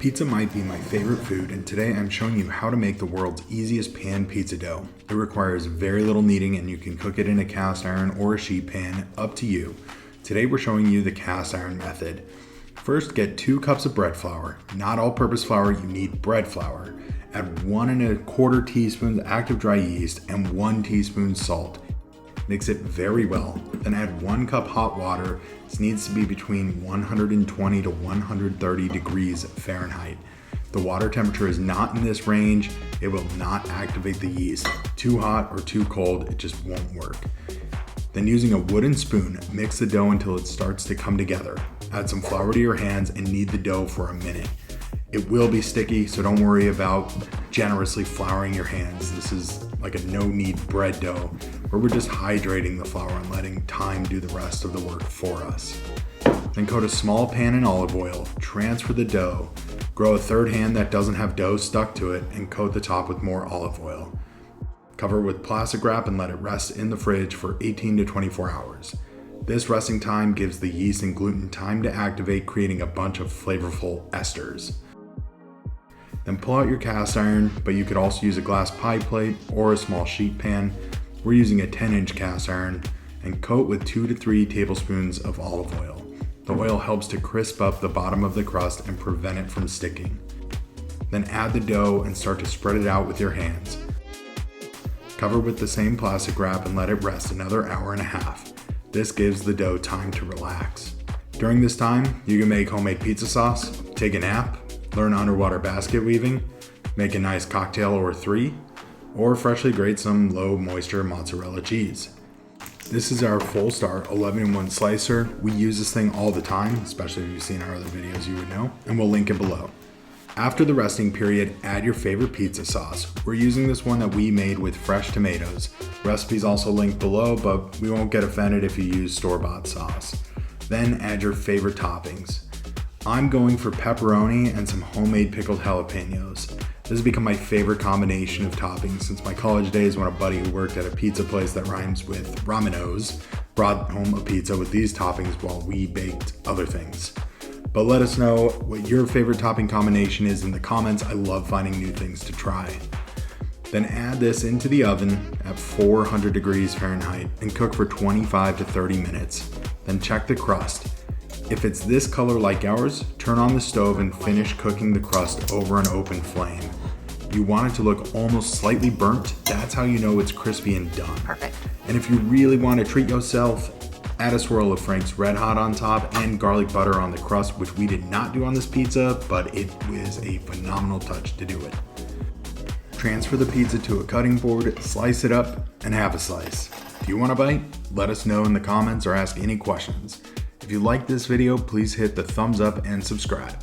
Pizza might be my favorite food, and today I'm showing you how to make the world's easiest pan pizza dough. It requires very little kneading and you can cook it in a cast iron or a sheet pan, up to you. Today we're showing you the cast iron method. First, get 2 cups of bread flour. Not all-purpose flour, you need bread flour. Add 1 1/4 teaspoons active dry yeast and 1 teaspoon salt. Mix it very well. Then add 1 cup hot water. This needs to be between 120 to 130 degrees Fahrenheit. The water temperature is not in this range. It will not activate the yeast. Too hot or too cold, it just won't work. Then using a wooden spoon, mix the dough until it starts to come together. Add some flour to your hands and knead the dough for a minute. It will be sticky, so don't worry about generously flouring your hands. This is like a no-knead bread dough, where we're just hydrating the flour and letting time do the rest of the work for us. Then coat a small pan in olive oil, transfer the dough, grow a third hand that doesn't have dough stuck to it, and coat the top with more olive oil. Cover it with plastic wrap and let it rest in the fridge for 18 to 24 hours. This resting time gives the yeast and gluten time to activate, creating a bunch of flavorful esters. Then pull out your cast iron, but you could also use a glass pie plate or a small sheet pan. We're using a 10-inch cast iron, and coat with 2 to 3 tablespoons of olive oil. The oil helps to crisp up the bottom of the crust and prevent it from sticking. Then add the dough and start to spread it out with your hands. Cover with the same plastic wrap and let it rest another hour and a half. This gives the dough time to relax. During this time, you can make homemade pizza sauce, take a nap, learn underwater basket weaving, make a nice cocktail or 3, or freshly grate some low moisture mozzarella cheese. This is our full star 11-in-1 slicer. We use this thing all the time, especially if you've seen our other videos you would know, and we'll link it below. After the resting period, add your favorite pizza sauce. We're using this one that we made with fresh tomatoes. Recipe's also linked below, but we won't get offended if you use store-bought sauce. Then add your favorite toppings. I'm going for pepperoni and some homemade pickled jalapenos. This has become my favorite combination of toppings since my college days, when a buddy who worked at a pizza place that rhymes with Ramenos brought home a pizza with these toppings while we baked other things. But let us know what your favorite topping combination is in the comments. I love finding new things to try. Then add this into the oven at 400 degrees Fahrenheit and cook for 25 to 30 minutes. Then check the crust. If it's this color like ours, turn on the stove and finish cooking the crust over an open flame. You want it to look almost slightly burnt. That's how you know it's crispy and done. Perfect. And if you really want to treat yourself, add a swirl of Frank's Red Hot on top and garlic butter on the crust, which we did not do on this pizza, but it was a phenomenal touch to do it. Transfer the pizza to a cutting board, slice it up, and have a slice. If you want a bite, let us know in the comments or ask any questions. If you like this video, please hit the thumbs up and subscribe.